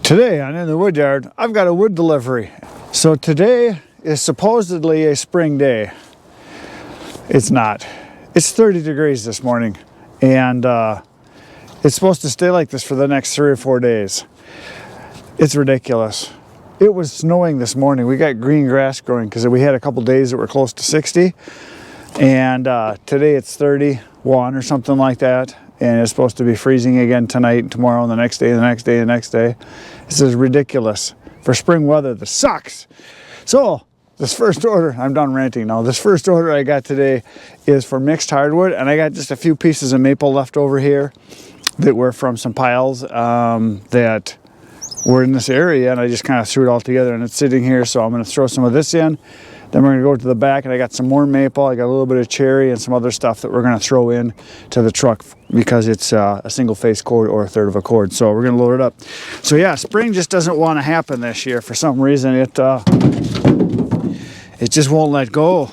Today on In the Wood Yard, I've got a wood delivery. So today is supposedly a spring day. It's not. It's 30 degrees this morning, and it's supposed to stay like this for the next 3 or 4 days. It's ridiculous. It was snowing this morning. We got green grass growing because we had a couple days that were close to 60, and today it's 31 or something like that. And it's supposed to be freezing again tonight and tomorrow and the next day, and the next day, and the next day. This is ridiculous for spring weather. This sucks. So this first order, I'm done ranting now. This first order I got today is for mixed hardwood, and I got just a few pieces of maple left over here that were from some piles that were in this area, and I just kind of threw it all together, and it's sitting here. So I'm going to throw some of this in. Then we're going to go to the back, and I got some more maple. I got a little bit of cherry and some other stuff that we're going to throw in to the truck because it's a single face cord or a third of a cord. So we're going to load it up. So yeah, spring just doesn't want to happen this year. For some reason, it just won't let go.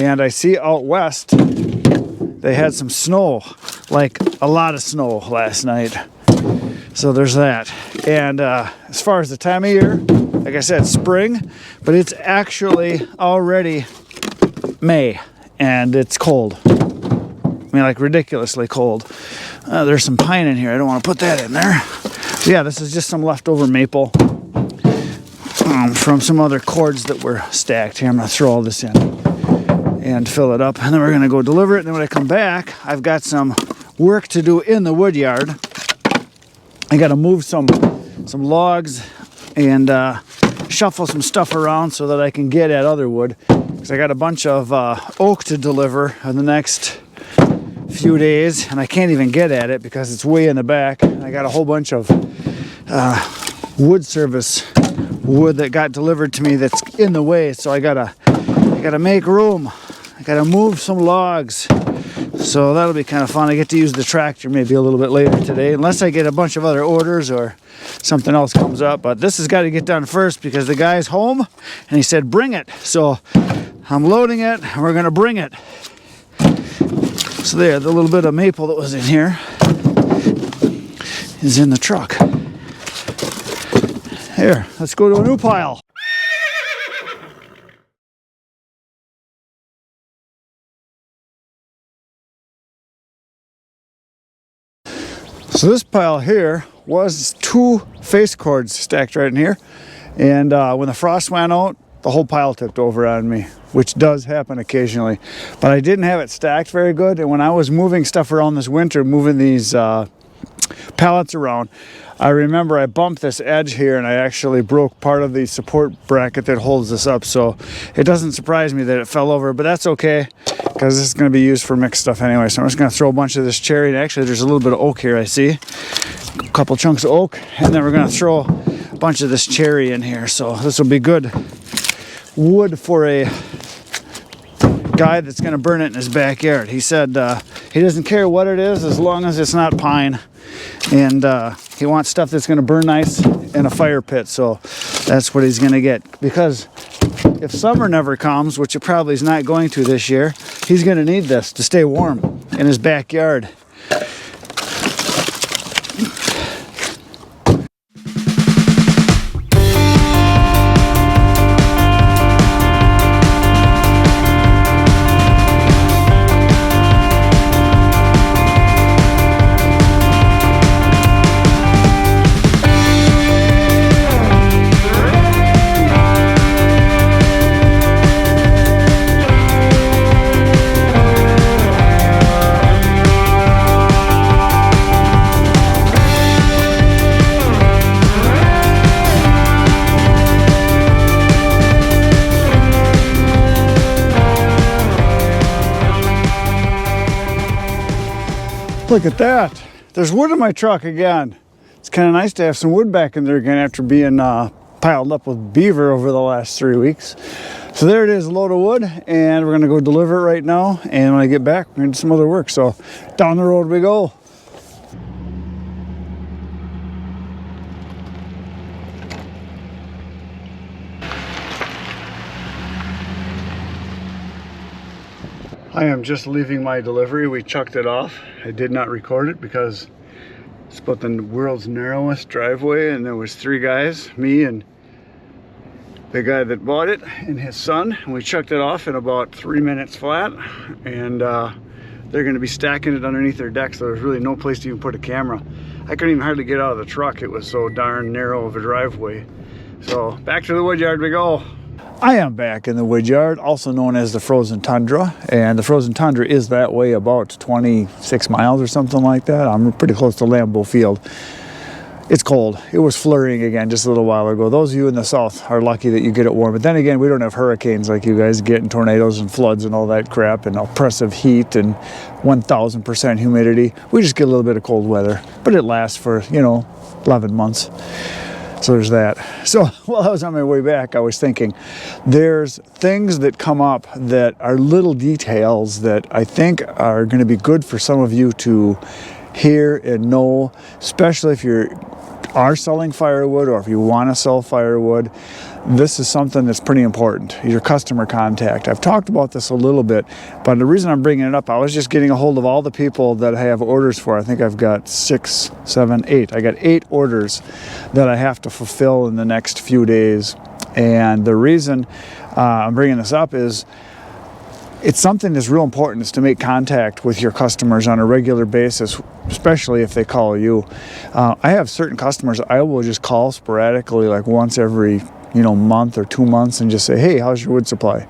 And I see out west, they had some snow, like a lot of snow last night. So there's that. And as far as the time of year, like I said, spring, but it's actually already May, and it's cold. I mean, like ridiculously cold. There's some pine in here. I don't want to put that in there. But yeah, this is just some leftover maple from some other cords that were stacked. Here, I'm going to throw all this in and fill it up, and then we're going to go deliver it. And then when I come back, I've got some work to do in the wood yard. I got to move some logs and shuffle some stuff around so that I can get at other wood, because I got a bunch of oak to deliver in the next few days, and I can't even get at it because it's way in the back. I got a whole bunch of wood service wood that got delivered to me that's in the way, so I gotta make room. I gotta move some logs. So that'll be kind of fun. I get to use the tractor maybe a little bit later today, unless I get a bunch of other orders or something else comes up. But this has got to get done first because the guy's home and he said bring it. So I'm loading it and we're going to bring it. So there, the little bit of maple that was in here is in the truck. Here, let's go to a new pile. So this pile here was 2 face cords stacked right in here, and when the frost went out, the whole pile tipped over on me, which does happen occasionally. But I didn't have it stacked very good, and when I was moving stuff around this winter, moving these pallets around, I remember I bumped this edge here and I actually broke part of the support bracket that holds this up. So it doesn't surprise me that it fell over, but that's okay because this is going to be used for mixed stuff anyway. So I'm just going to throw a bunch of this cherry, and actually there's a little bit of oak here I see. A couple chunks of oak, and then we're going to throw a bunch of this cherry in here. So this will be good wood for a guy that's going to burn it in his backyard. He said he doesn't care what it is as long as it's not pine, and he wants stuff that's going to burn nice in a fire pit. So that's what he's going to get, because if summer never comes, which it probably is not going to this year, he's going to need this to stay warm in his backyard. Look at that. There's wood in my truck again. It's kind of nice to have some wood back in there again after being piled up with beaver over the last 3 weeks. So there it is, a load of wood, and we're going to go deliver it right now. And when I get back, we're going to do some other work. So down the road we go. I am just leaving my delivery. We chucked it off. I did not record it because It's about the world's narrowest driveway, and there was 3 guys, me and the guy that bought it and his son, and we chucked it off in about 3 minutes flat, and they're going to be stacking it underneath their deck, so there's really no place to even put a camera. I couldn't even hardly get out of the truck. It was so darn narrow of a driveway. So back to the woodyard we go. I am back in the woodyard, also known as the frozen tundra, and the frozen tundra is that way about 26 miles or something like that. I'm pretty close to Lambeau Field. It's cold. It was flurrying again just a little while ago. Those of you in the south are lucky that you get it warm, but then again, we don't have hurricanes like you guys get, and tornadoes and floods and all that crap, and oppressive heat and 1000% humidity. We just get a little bit of cold weather, but it lasts for, 11 months. So there's that. So while I was on my way back, I was thinking there's things that come up that are little details that I think are going to be good for some of you to hear and know, especially if you are selling firewood or if you want to sell firewood. This is something that's pretty important, your customer contact. I've talked about this a little bit, but the reason I'm bringing it up, I was just getting a hold of all the people that I have orders for. I think I've got 6, 7, 8. I got 8 orders that I have to fulfill in the next few days. And the reason I'm bringing this up is it's something that's real important, is to make contact with your customers on a regular basis, especially if they call you. I have certain customers I will just call sporadically, like once every month or 2 months, and just say, hey, how's your wood supply?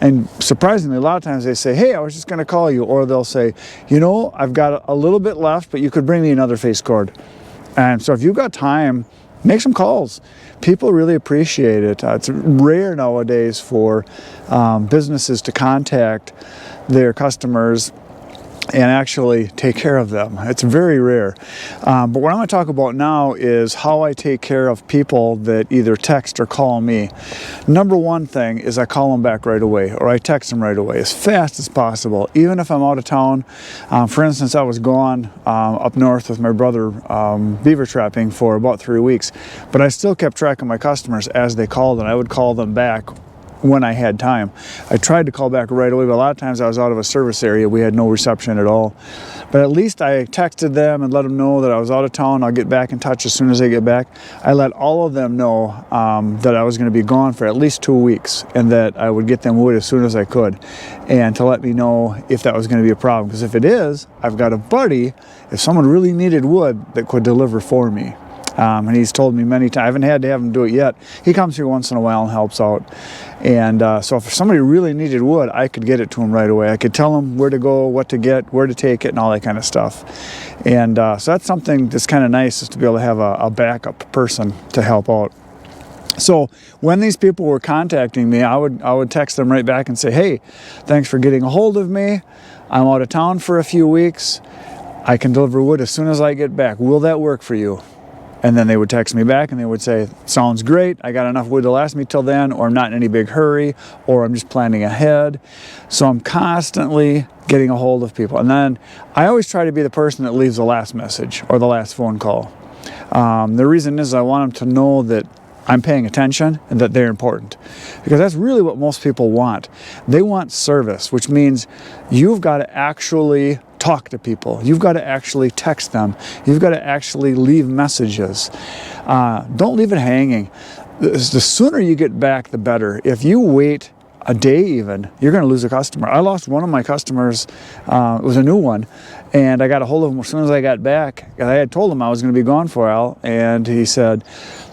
And surprisingly, a lot of times they say, hey, I was just going to call you. Or they'll say, I've got a little bit left, but you could bring me another face cord. And so if you've got time, make some calls. People really appreciate it. It's rare nowadays for businesses to contact their customers and actually take care of them. It's very rare. But what I'm going to talk about now is how I take care of people that either text or call me. Number one thing is I call them back right away, or I text them right away as fast as possible, even if I'm out of town. For instance, I was gone up north with my brother beaver trapping for about 3 weeks, but I still kept track of my customers as they called, and I would call them back when I had time. I tried to call back right away, but a lot of times I was out of a service area. We had no reception at all. But at least I texted them and let them know that I was out of town. I'll get back in touch as soon as I get back. I let all of them know that I was going to be gone for at least 2 weeks, and that I would get them wood as soon as I could, and to let me know if that was going to be a problem. Because if it is, I've got a buddy, if someone really needed wood, that could deliver for me. And he's told me many times, I haven't had to have him do it yet. He comes here once in a while and helps out. And so if somebody really needed wood, I could get it to him right away. I could tell him where to go, what to get, where to take it, and all that kind of stuff. And so that's something that's kind of nice, is to be able to have a backup person to help out. So when these people were contacting me, I would text them right back and say, hey, thanks for getting a hold of me. I'm out of town for a few weeks. I can deliver wood as soon as I get back. Will that work for you? And then they would text me back and they would say, sounds great. I got enough wood to last me till then, or I'm not in any big hurry, or I'm just planning ahead. So I'm constantly getting a hold of people. And then I always try to be the person that leaves the last message or the last phone call. The reason is I want them to know that I'm paying attention and that they're important, because that's really what most people want. They want service, which means you've got to actually talk to people. You've got to actually text them. You've got to actually leave messages. Don't leave it hanging. The sooner you get back, the better. If you wait a day even, you're going to lose a customer. I lost one of my customers. It was a new one, and I got a hold of him as soon as I got back. I had told him I was going to be gone for a while, and he said,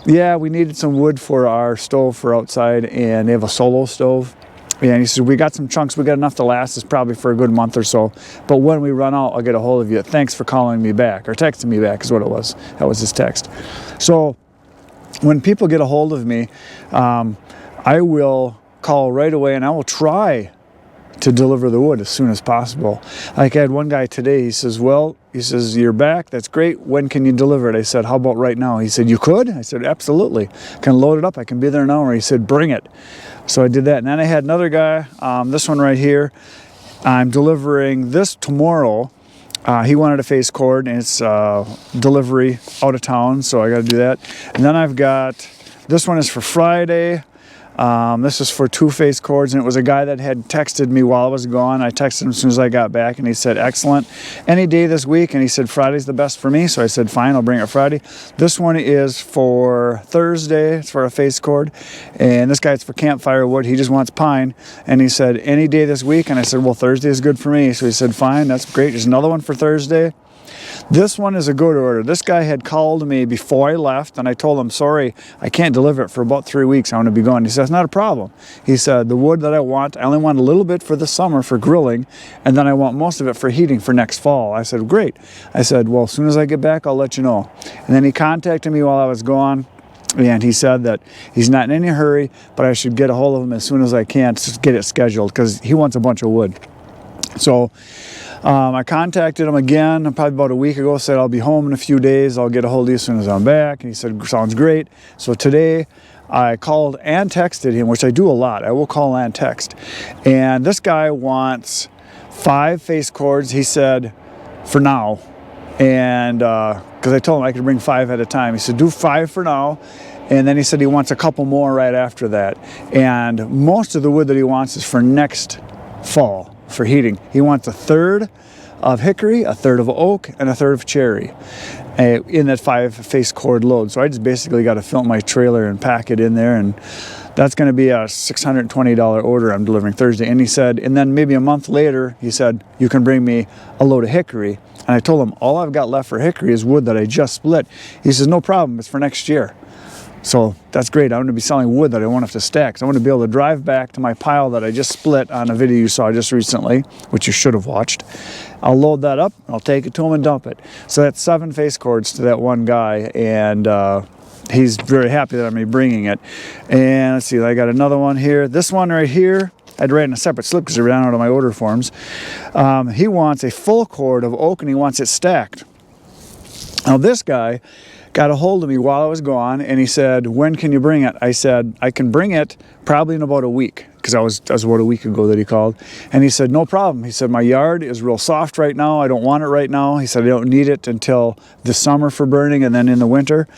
yeah, we needed some wood for our stove for outside, and they have a solo stove. And he said, we got some chunks. We got enough to last us probably for a good month or so. But when we run out, I'll get a hold of you. Thanks for calling me back, or texting me back is what it was. That was his text. So when people get a hold of me, I will call right away, and I will try to deliver the wood as soon as possible. Like I had one guy today, he says, you're back, that's great, when can you deliver it? I said, how about right now? He said, you could? I said, absolutely. I can load it up, I can be there in an hour. He said, bring it. So I did that. And then I had another guy, this one right here, I'm delivering this tomorrow. He wanted a face cord, and it's delivery out of town, so I got to do that. And then I've got, this one is for Friday. This is for 2-phase cords, and it was a guy that had texted me while I was gone. I texted him as soon as I got back, and he said, excellent. Any day this week, and he said, Friday's the best for me. So I said, fine, I'll bring it Friday. This one is for Thursday. It's for a phase cord. And this guy's for camp firewood. He just wants pine. And he said, any day this week. And I said, well, Thursday is good for me. So he said, fine, that's great. There's another one for Thursday. This one is a good order. This guy had called me before I left, and I told him, sorry, I can't deliver it for about 3 weeks. I'm going to be gone. He says, not a problem. He said, the wood that I want, I only want a little bit for the summer for grilling, and then I want most of it for heating for next fall. I said, great. I said, well, as soon as I get back, I'll let you know. And then he contacted me while I was gone, and he said that he's not in any hurry, but I should get a hold of him as soon as I can to get it scheduled, because he wants a bunch of wood. So I contacted him again probably about a week ago, said I'll be home in a few days, I'll get a hold of you as soon as I'm back. And he said, sounds great. So today I called and texted him, which I do a lot. I will call and text. And this guy wants 5 face cords, he said, for now. And because I told him I could bring 5 at a time. He said, do 5 for now. And then he said he wants a couple more right after that. And most of the wood that he wants is for next fall. For heating. He wants 1/3 of hickory, 1/3 of oak, and 1/3 of cherry in that 5-face cord load. So I just basically got to fill my trailer and pack it in there, and that's going to be a $620 order I'm delivering Thursday. And he said, and then maybe a month later, he said, you can bring me a load of hickory. And I told him, all I've got left for hickory is wood that I just split. He says, no problem, it's for next year. So that's great. I'm going to be selling wood that I won't have to stack. So I'm going to be able to drive back to my pile that I just split on a video you saw just recently, which you should have watched. I'll load that up, I'll take it to him and dump it. So that's 7 face cords to that one guy, and he's very happy that I'm bringing it. And let's see, I got another one here. This one right here, I'd write in a separate slip because I ran out of my order forms. He wants a full cord of oak, and he wants it stacked. Now this guy got a hold of me while I was gone, and he said, when can you bring it? I said, I can bring it probably in about a week, because that was about a week ago that he called. And he said, no problem. He said, my yard is real soft right now. I don't want it right now. He said, I don't need it until the summer for burning and then in the winter.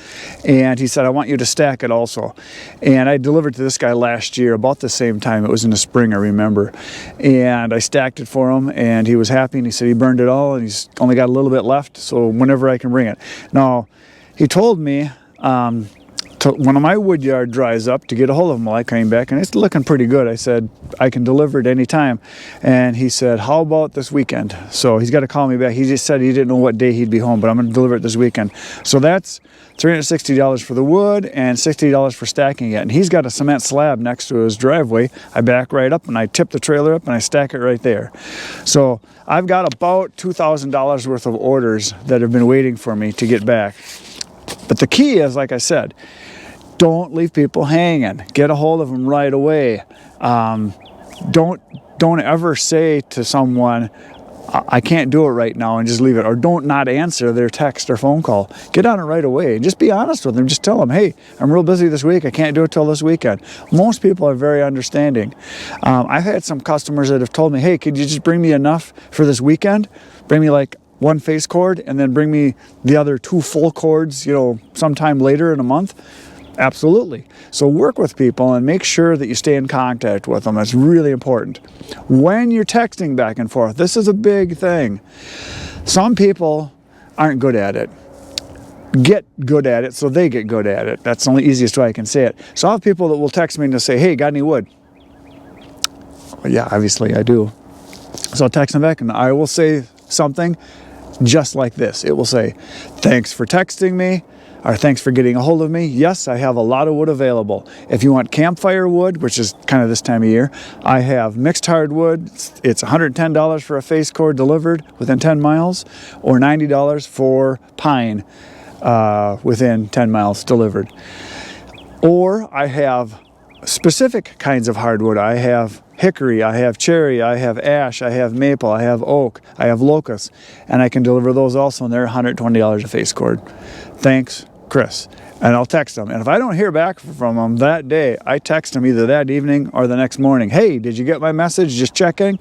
And he said, I want you to stack it also. And I delivered to this guy last year about the same time. It was in the spring, I remember. And I stacked it for him, and he was happy, and he said he burned it all, and he's only got a little bit left, so whenever I can bring it. Now, he told me when my wood yard dries up to get a hold of him while I came back, and it's looking pretty good. I said, I can deliver it any time. And he said, how about this weekend? So he's got to call me back. He just said he didn't know what day he'd be home, but I'm going to deliver it this weekend. So that's $360 for the wood and $60 for stacking it. And he's got a cement slab next to his driveway. I back right up, and I tip the trailer up, and I stack it right there. So I've got about $2,000 worth of orders that have been waiting for me to get back. But the key is, like I said, don't leave people hanging. Get a hold of them right away. Don't ever say to someone, I can't do it right now, and just leave it. Or don't not answer their text or phone call. Get on it right away. And just be honest with them. Just tell them, hey, I'm real busy this week. I can't do it till this weekend. Most people are very understanding. I've had some customers that have told me, hey, could you just bring me enough for this weekend? Bring me like 1 face cord, and then bring me the other 2 full cords, sometime later in a month. Absolutely. So work with people and make sure that you stay in contact with them. That's really important. When you're texting back and forth, this is a big thing. Some people aren't good at it. Get good at it so they get good at it. That's the only easiest way I can say it. So I have people that will text me and say, hey, got any wood? Well, yeah, obviously I do. So I'll text them back, and I will say something just like this. It will say, thanks for texting me, or thanks for getting a hold of me. Yes, I have a lot of wood available. If you want campfire wood, which is kind of this time of year, I have mixed hardwood. It's $110 for a face cord delivered within 10 miles, or $90 for pine within 10 miles delivered. Or I have specific kinds of hardwood. I have hickory, I have cherry, I have ash, I have maple, I have oak, I have locust, and I can deliver those also, and they're $120 a face cord. Thanks, Chris. And I'll text them. And if I don't hear back from them that day, I text them either that evening or the next morning. Hey, did you get my message? Just checking.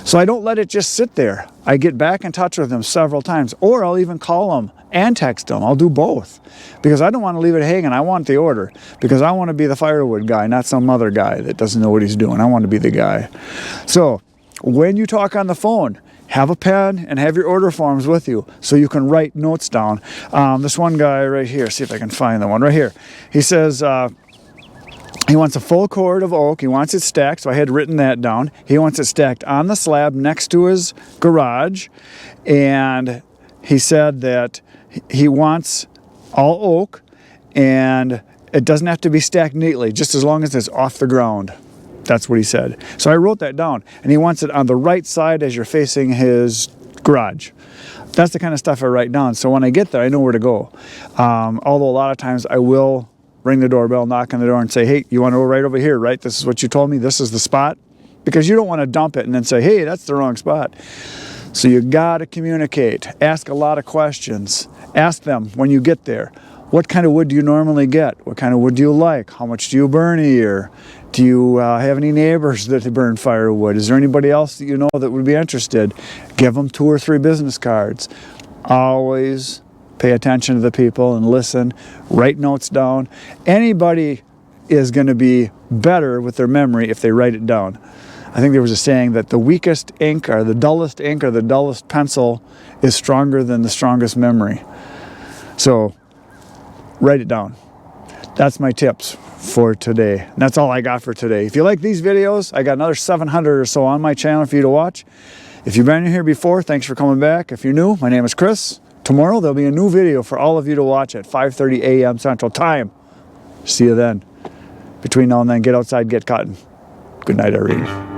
So I don't let it just sit there. I get back in touch with them several times, or I'll even call them and text them. I'll do both because I don't want to leave it hanging. I want the order because I want to be the Firewood guy, not some other guy that doesn't know what he's doing. I want to be the guy. So when you talk on the phone, have a pen and have your order forms with you so you can write notes down. This one guy right here, see if I can find the one right here. He says, he wants a full cord of oak. He wants it stacked, so I had written that down. He wants it stacked on the slab next to his garage. And he said that he wants all oak, and it doesn't have to be stacked neatly, just as long as it's off the ground. That's what he said. So I wrote that down. And he wants it on the right side as you're facing his garage. That's the kind of stuff I write down. So when I get there, I know where to go. Although a lot of times I will ring the doorbell, knock on the door and say, hey, you want to go right over here, right? This is what you told me. This is the spot. Because you don't want to dump it and then say, hey, that's the wrong spot. So you got to communicate. Ask a lot of questions. Ask them when you get there, what kind of wood do you normally get? What kind of wood do you like? How much do you burn a year? Do you have any neighbors that burn firewood? Is there anybody else that you know that would be interested? Give them 2 or 3 business cards. Always pay attention to the people and listen. Write notes down. Anybody is going to be better with their memory if they write it down. I think there was a saying that the weakest ink or the dullest pencil is stronger than the strongest memory. So write it down. That's my tips for today. And that's all I got for today. If you like these videos, I got another 700 or so on my channel for you to watch. If you've been here before, thanks for coming back. If you're new, my name is Chris. Tomorrow there'll be a new video for all of you to watch at 5:30 a.m. Central Time. See you then. Between now and then, get outside, get cutting. Good night, everyone.